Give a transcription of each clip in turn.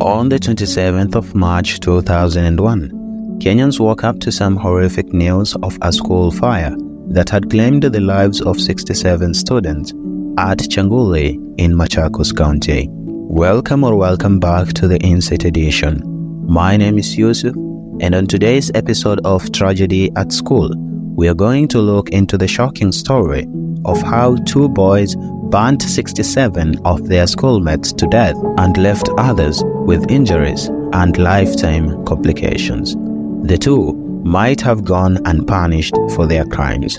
On the 27th of March 2001, Kenyans woke up to some horrific news of a school fire that had claimed the lives of 67 students at Kyanguli in Machakos County. Welcome back to the Insight Edition. My name is Yusuf, and on today's episode of Tragedy at School, we are going to look into the shocking story of how two boys burnt 67 of their schoolmates to death and left others with injuries and lifetime complications. The two might have gone unpunished for their crimes.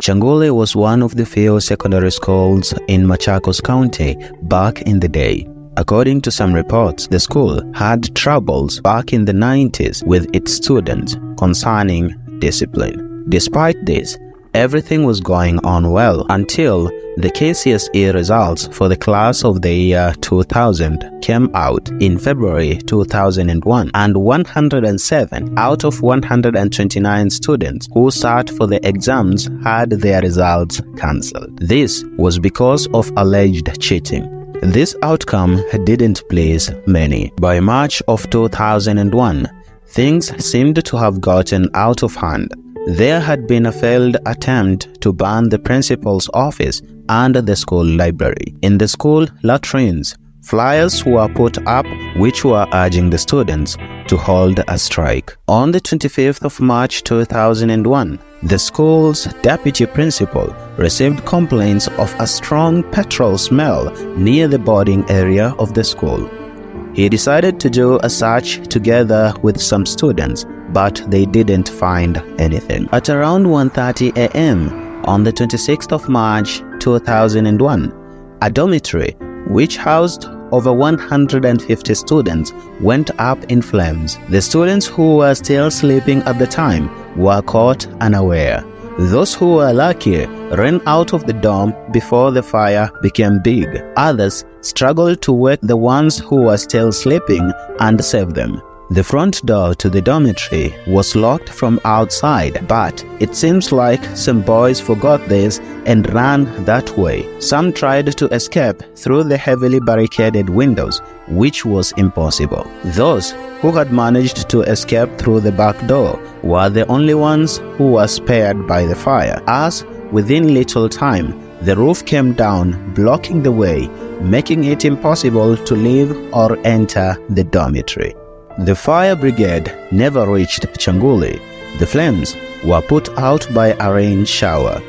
Kyanguli was one of the few secondary schools in Machakos County back in the day. According to some reports, the school had troubles back in the 90s with its students concerning discipline. Despite this, everything was going on well until the KCSE results for the class of the year 2000 came out in February 2001, and 107 out of 129 students who sat for the exams had their results cancelled. This was because of alleged cheating. This outcome didn't please many. By March of 2001, things seemed to have gotten out of hand. There had been a failed attempt to burn the principal's office and the school library. In the school latrines, flyers were put up which were urging the students to hold a strike. On the 25th of March 2001, the school's deputy principal received complaints of a strong petrol smell near the boarding area of the school. He decided to do a search together with some students, but they didn't find anything. At around 1:30 a.m. on the 26th of March 2001, a dormitory which housed over 150 students went up in flames. The students who were still sleeping at the time were caught unaware. Those who were lucky ran out of the dorm before the fire became big. Others struggled to wake the ones who were still sleeping and save them. The front door to the dormitory was locked from outside, but it seems like some boys forgot this and ran that way. Some tried to escape through the heavily barricaded windows, which was impossible. Those who had managed to escape through the back door were the only ones who were spared by the fire, as within little time, the roof came down, blocking the way, making it impossible to leave or enter the dormitory. The fire brigade never reached Kyanguli. The flames were put out by a rain shower,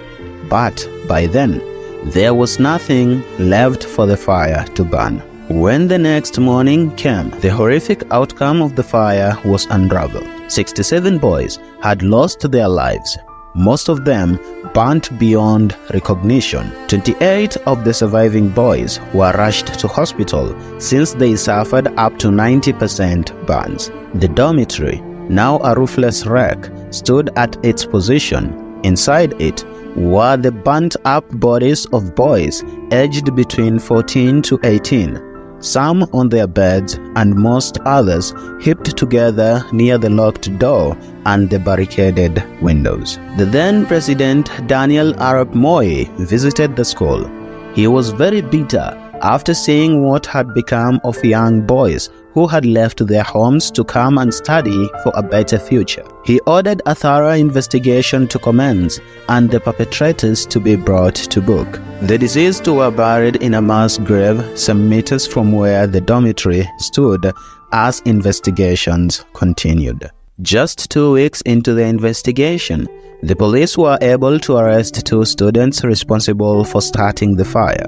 but by then, there was nothing left for the fire to burn. When the next morning came, the horrific outcome of the fire was unraveled. 67 boys had lost their lives, most of them burnt beyond recognition. 28 of the surviving boys were rushed to hospital since they suffered up to 90% burns. The dormitory, now a roofless wreck, stood at its position. Inside it were the burnt-up bodies of boys aged between 14 to 18. Some on their beds and most others heaped together near the locked door and the barricaded windows. The then President Daniel Arap Moi visited the school. He was very bitter after seeing what had become of young boys who had left their homes to come and study for a better future. He ordered a thorough investigation to commence and the perpetrators to be brought to book. The deceased were buried in a mass grave some meters from where the dormitory stood as investigations continued. Just 2 weeks into the investigation, the police were able to arrest 2 students responsible for starting the fire.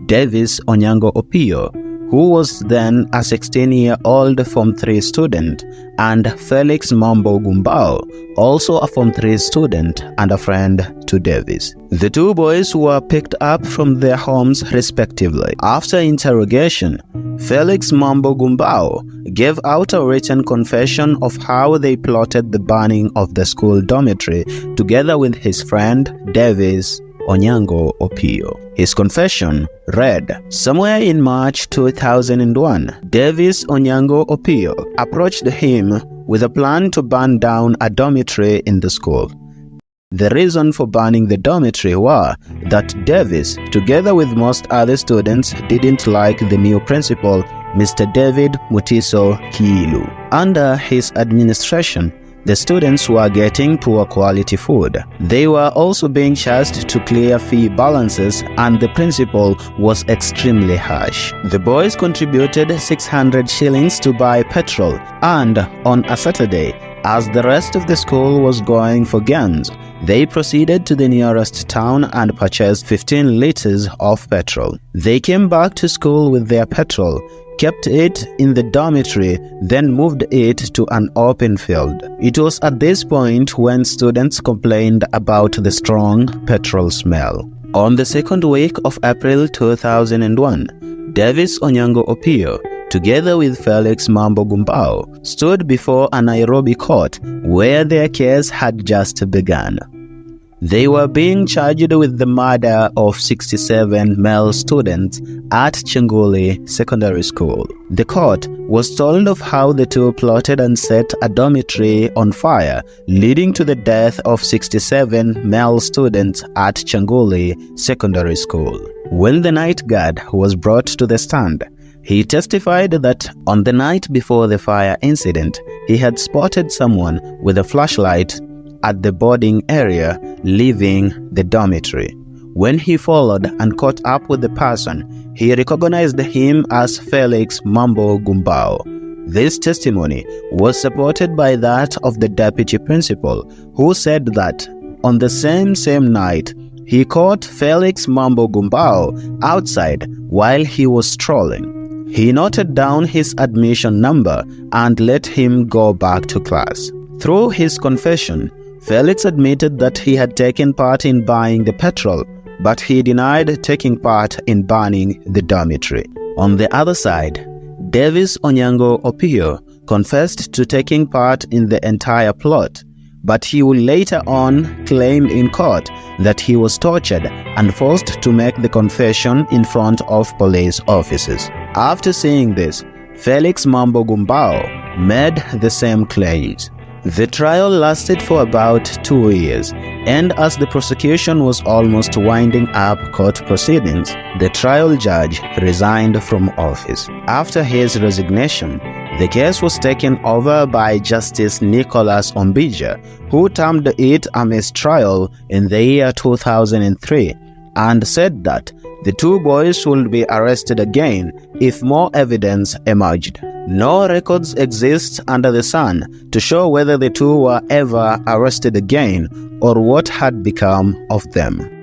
Davis Onyango Opio, who was then a 16-year-old Form 3 student, and Felix Mambo Gumbao, also a Form 3 student and a friend to Davis. The 2 boys were picked up from their homes respectively. After interrogation, Felix Mambo Gumbao gave out a written confession of how they plotted the burning of the school dormitory together with his friend Davis Onyango Opio. His confession read, somewhere in March 2001, Davis Onyango Opio approached him with a plan to burn down a dormitory in the school. The reason for banning the dormitory were that Davis, together with most other students, didn't like the new principal, Mr. David Mutiso Kiilu. Under his administration, the students were getting poor quality food. They were also being charged to clear fee balances, and the principal was extremely harsh. The boys contributed 600 shillings to buy petrol, and on a Saturday, as the rest of the school was going for games, they proceeded to the nearest town and purchased 15 liters of petrol. They came back to school with their petrol, kept it in the dormitory, then moved it to an open field. It was at this point when students complained about the strong petrol smell. On the second week of April 2001, Davis Onyango Opiyo, together with Felix Mambo Gumbao, stood before a Nairobi court where their case had just begun. They were being charged with the murder of 67 male students at Kyanguli Secondary School. The court was told of how the two plotted and set a dormitory on fire, leading to the death of 67 male students at Kyanguli Secondary School. When the night guard was brought to the stand, he testified that on the night before the fire incident, he had spotted someone with a flashlight at the boarding area leaving the dormitory. When he followed and caught up with the person, he recognized him as Felix Mambo Gumbao. This testimony was supported by that of the deputy principal, who said that on the same night, he caught Felix Mambo Gumbao outside while he was strolling. He noted down his admission number and let him go back to class. Through his confession, Felix admitted that he had taken part in buying the petrol, but he denied taking part in burning the dormitory. On the other side, Davis Onyango Opiyo confessed to taking part in the entire plot, but he would later on claim in court that he was tortured and forced to make the confession in front of police officers. After seeing this, Felix Mambo Gumbao made the same claims. The trial lasted for about 2 years, and as the prosecution was almost winding up court proceedings, the trial judge resigned from office. After his resignation, the case was taken over by Justice Nicholas Ombija, who termed it a mistrial in the year 2003 and said that the two boys would be arrested again if more evidence emerged. No records exist under the sun to show whether the two were ever arrested again or what had become of them.